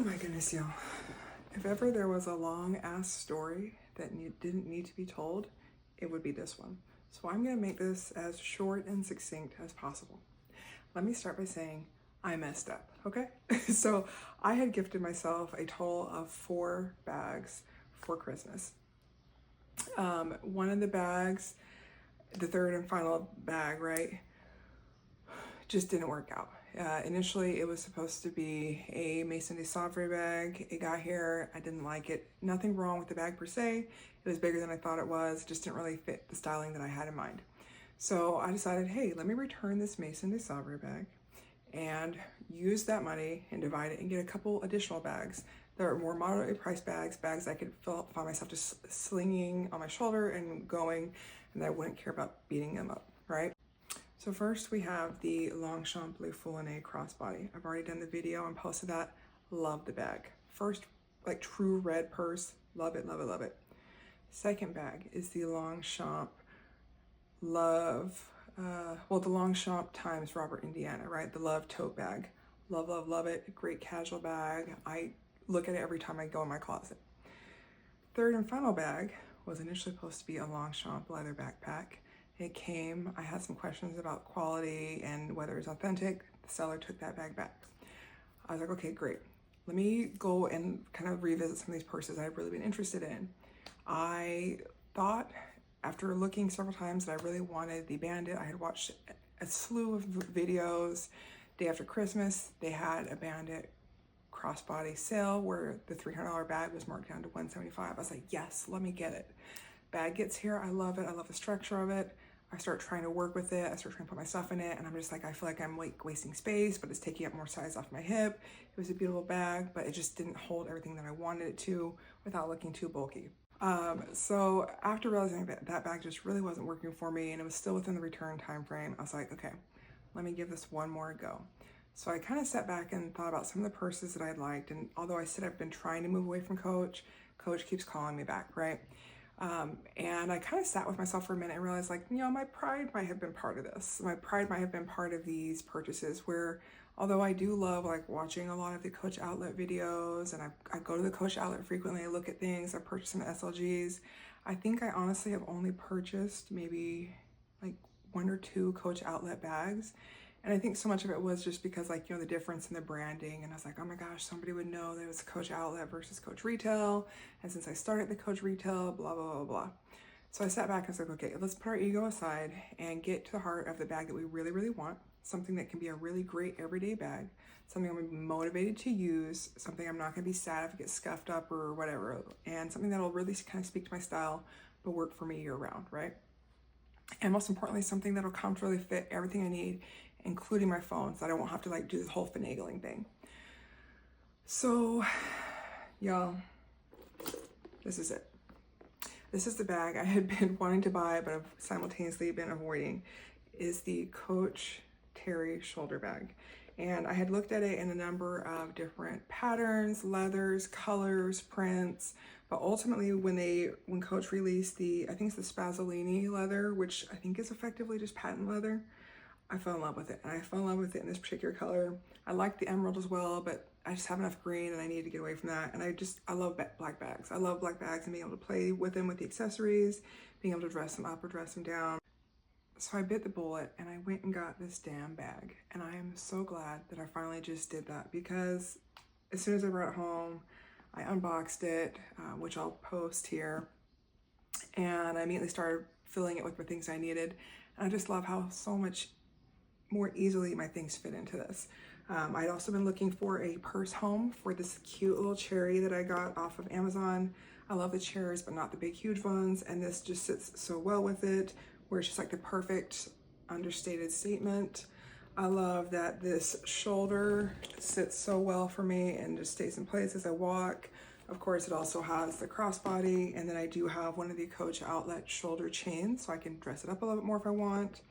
my goodness, y'all. If ever there was a long ass story that didn't need to be told, it would be this one. So I'm going to make this as short and succinct as possible. Let me start by saying I messed up, okay? So I had gifted myself a total of 4 bags for Christmas. One of the bags, the third and final bag, right, just didn't work out. Initially, it was supposed to be a Maison de Savre bag. It got here, I didn't like it. Nothing wrong with the bag per se. It was bigger than I thought it was, just didn't really fit the styling that I had in mind. So I decided, hey, let me return this Maison de Savre bag and use that money and divide it and get a couple additional bags. There are more moderately priced bags I could find myself just slinging on my shoulder and going, and that I wouldn't care about beating them up, right? So first we have the Longchamp Le Foulonné crossbody. I've already done the video and posted that. Love the bag. First, like true red purse. Love it, love it, love it. Second bag is the Longchamp the Longchamp times Robert Indiana, right? The Love tote bag. Love, love, love it. Great casual bag. I look at it every time I go in my closet. Third and final bag was initially supposed to be a Longchamp leather backpack. It came, I had some questions about quality and whether it's authentic. The seller took that bag back. I was like, okay, great. Let me go and kind of revisit some of these purses I've really been interested in. I thought, after looking several times, that I really wanted the Bandit. I had watched a slew of videos. Day after Christmas, they had a Bandit crossbody sale where the $300 bag was marked down to $175. I was like, yes, let me get it. Bag gets here, I love it. I love the structure of it. I start trying to work with it. I start trying to put my stuff in it, and I'm just like, I feel like I'm like wasting space, but it's taking up more size off my hip. It was a beautiful bag, but it just didn't hold everything that I wanted it to without looking too bulky. So after realizing that that bag just really wasn't working for me and it was still within the return time frame, I was like, okay, let me give this one more go. So I kind of sat back and thought about some of the purses that I'd liked, and although I said I've been trying to move away from Coach keeps calling me back, right? And I kind of sat with myself for a minute and realized, like, you know, my pride might have been part of this. My pride might have been part of these purchases where, although I do love like watching a lot of the Coach outlet videos, and I go to the Coach outlet frequently, I look at things, I purchase some SLGs. I think I honestly have only purchased maybe like 1 or 2 Coach outlet bags. And I think so much of it was just because, like, you know, the difference in the branding. And I was like, oh my gosh, somebody would know that it was Coach outlet versus Coach retail. And since I started the Coach retail, blah, blah, blah, blah. So I sat back and was like, okay, let's put our ego aside and get to the heart of the bag that we really, really want. Something that can be a really great everyday bag. Something I'm gonna be motivated to use. Something I'm not gonna be sad if it gets scuffed up or whatever. And something that'll really kind of speak to my style, but work for me year round, right? And most importantly, something that'll comfortably fit everything I need, including my phone, so I don't have to like do the whole finagling thing. So, y'all, this is it. This is the bag I had been wanting to buy, but I've simultaneously been avoiding, is the Coach Teri shoulder bag. And I had looked at it in a number of different patterns, leathers, colors, prints, but ultimately when Coach released I think it's the Spazzolini leather, which I think is effectively just patent leather, I fell in love with it. And I fell in love with it in this particular color. I like the emerald as well, but I just have enough green and I need to get away from that. And I love black bags. I love black bags and being able to play with them with the accessories, being able to dress them up or dress them down. So I bit the bullet and I went and got this damn bag. And I am so glad that I finally just did that, because as soon as I brought it home, I unboxed it, which I'll post here. And I immediately started filling it with the things I needed. And I just love how so much more easily my things fit into this. I'd also been looking for a purse home for this cute little cherry that I got off of Amazon. I love the cherries, but not the big, huge ones. And this just sits so well with it, where it's just like the perfect understated statement. I love that this shoulder sits so well for me and just stays in place as I walk. Of course, it also has the crossbody, and then I do have one of the Coach outlet shoulder chains, so I can dress it up a little bit more if I want.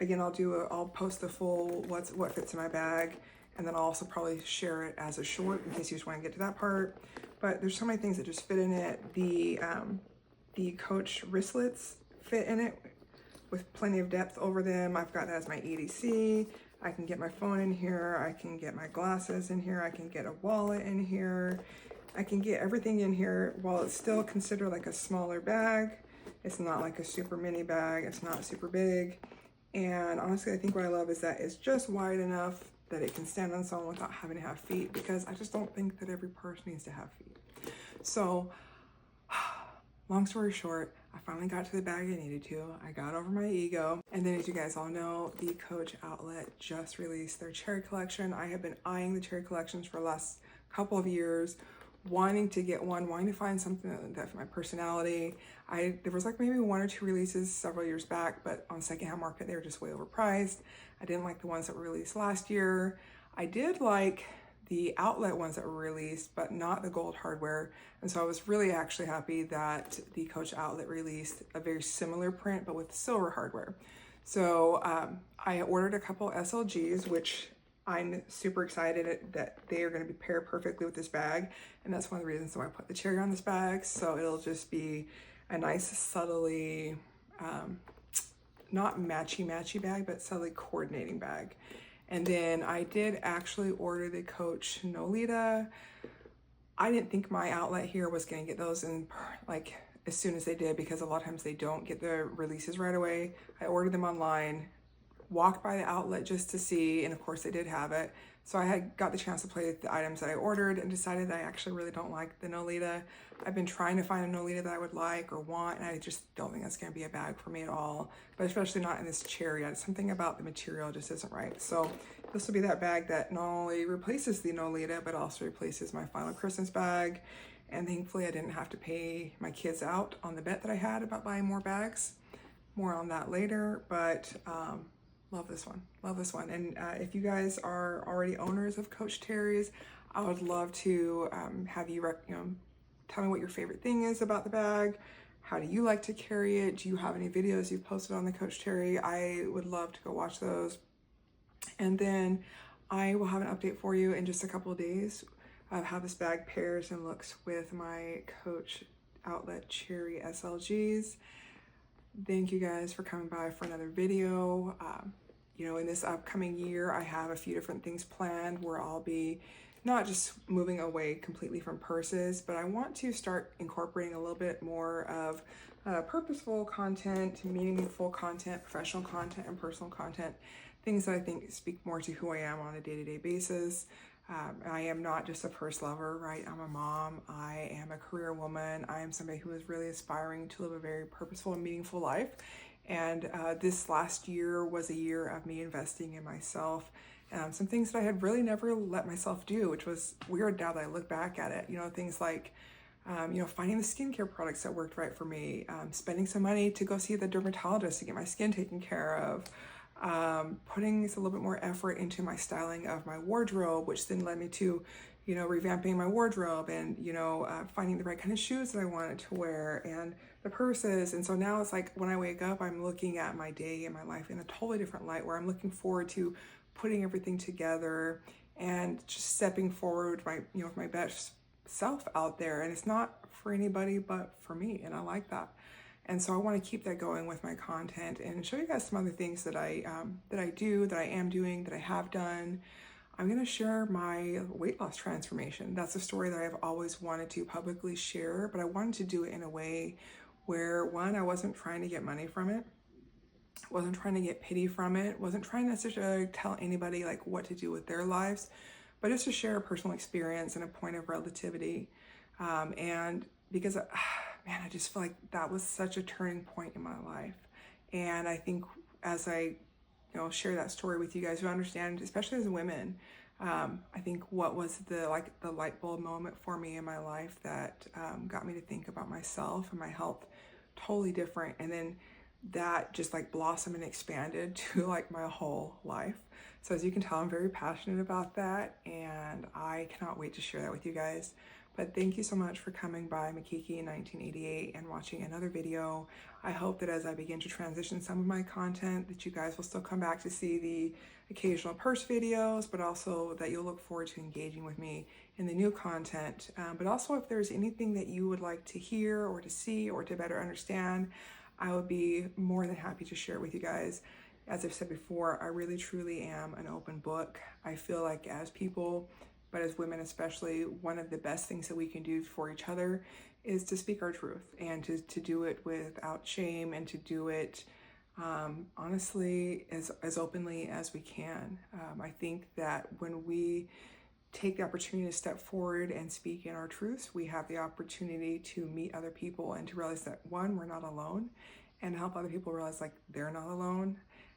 Again, I'll post the full what fits in my bag, and then I'll also probably share it as a short in case you just want to get to that part. But there's so many things that just fit in it. The Coach wristlets fit in it with plenty of depth over them. I've got that as my EDC. I can get my phone in here, I can get my glasses in here, I can get a wallet in here, I can get everything in here while it's still considered like a smaller bag. It's not like a super mini bag, it's not super big. And honestly, I think what I love is that it's just wide enough that it can stand on its own without having to have feet, because I just don't think that every purse needs to have feet. So long story short, I finally got to the bag I needed to. I got over my ego. And then, as you guys all know, the Coach outlet just released their cherry collection. I have been eyeing the cherry collections for the last couple of years, wanting to get one, wanting to find something that fit my personality. There was like maybe 1 or 2 releases several years back, but on secondhand market, they were just way overpriced. I didn't like the ones that were released last year. I did like the outlet ones that were released, but not the gold hardware. And so I was really actually happy that the Coach outlet released a very similar print, but with silver hardware. So I ordered a couple SLGs, which I'm super excited that they are going to be paired perfectly with this bag. And that's one of the reasons why I put the cherry on this bag. So it'll just be a nice, subtly, not matchy bag, but subtly coordinating bag. And then I did actually order the Coach Nolita. I didn't think my outlet here was going to get those in like as soon as they did, because a lot of times they don't get the releases right away. I ordered them online, walked by the outlet just to see, and of course they did have it. So I had got the chance to play with the items that I ordered and decided that I actually really don't like the Nolita. I've been trying to find a Nolita that I would like or want, and I just don't think that's going to be a bag for me at all, but especially not in this cherry. Something about the material just isn't right. So this will be that bag that not only replaces the Nolita, but also replaces my final Christmas bag. And thankfully I didn't have to pay my kids out on the bet that I had about buying more bags. More on that later, but love this one, love this one. And if you guys are already owners of Coach Teris, I would love to have you, tell me what your favorite thing is about the bag. How do you like to carry it? Do you have any videos you've posted on the Coach Teri? I would love to go watch those. And then I will have an update for you in just a couple of days of how this bag pairs and looks with my Coach outlet cherry SLGs. Thank you guys for coming by for another video. In this upcoming year, I have a few different things planned where I'll be not just moving away completely from purses, but I want to start incorporating a little bit more of purposeful content, meaningful content, professional content, and personal content, things that I think speak more to who I am on a day-to-day basis. I am not just a purse lover, right? I'm a mom, I am a career woman, I am somebody who is really aspiring to live a very purposeful and meaningful life. And this last year was a year of me investing in myself. Some things that I had really never let myself do, which was weird now that I look back at it. Things like, finding the skincare products that worked right for me, spending some money to go see the dermatologist to get my skin taken care of, putting a little bit more effort into my styling of my wardrobe, which then led me to, revamping my wardrobe and, finding the right kind of shoes that I wanted to wear and the purses. And so now it's like when I wake up, I'm looking at my day and my life in a totally different light, where I'm looking forward to putting everything together and just stepping forward with my best self out there. And it's not for anybody but for me, and I like that. And so I want to keep that going with my content and show you guys some other things that I do, that I am doing, that I have done. I'm going to share my weight loss transformation. That's a story that I've always wanted to publicly share, but I wanted to do it in a way where, one, I wasn't trying to get money from it, wasn't trying to get pity from it, wasn't trying necessarily to tell anybody like what to do with their lives, but just to share a personal experience and a point of relativity. And because I just feel like that was such a turning point in my life. And I think as I, share that story with you guys who understand, especially as women, I think what was the light bulb moment for me in my life that got me to think about myself and my health totally different. And then that just blossomed and expanded to my whole life. So as you can tell, I'm very passionate about that, and I cannot wait to share that with you guys. But thank you so much for coming by Makiki in 1988 and watching another video. I hope that as I begin to transition some of my content, that you guys will still come back to see the occasional purse videos, but also that you'll look forward to engaging with me in the new content. But also, if there's anything that you would like to hear or to see or to better understand, I would be more than happy to share it with you guys. As I've said before, I really truly am an open book. I feel like as people, but as women especially, one of the best things that we can do for each other is to speak our truth and to do it without shame and to do it honestly as openly as we can. I think that when we take the opportunity to step forward and speak in our truths, we have the opportunity to meet other people and to realize that one, we're not alone, and help other people realize like they're not alone.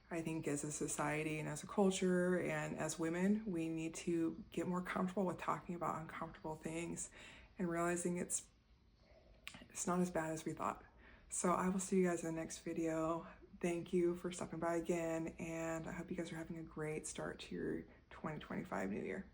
I think as a society and as a culture and as women, we need to get more comfortable with talking about uncomfortable things and realizing it's not as bad as we thought. So I will see you guys in the next video. Thank you for stopping by again, and I hope you guys are having a great start to your 2025 new year.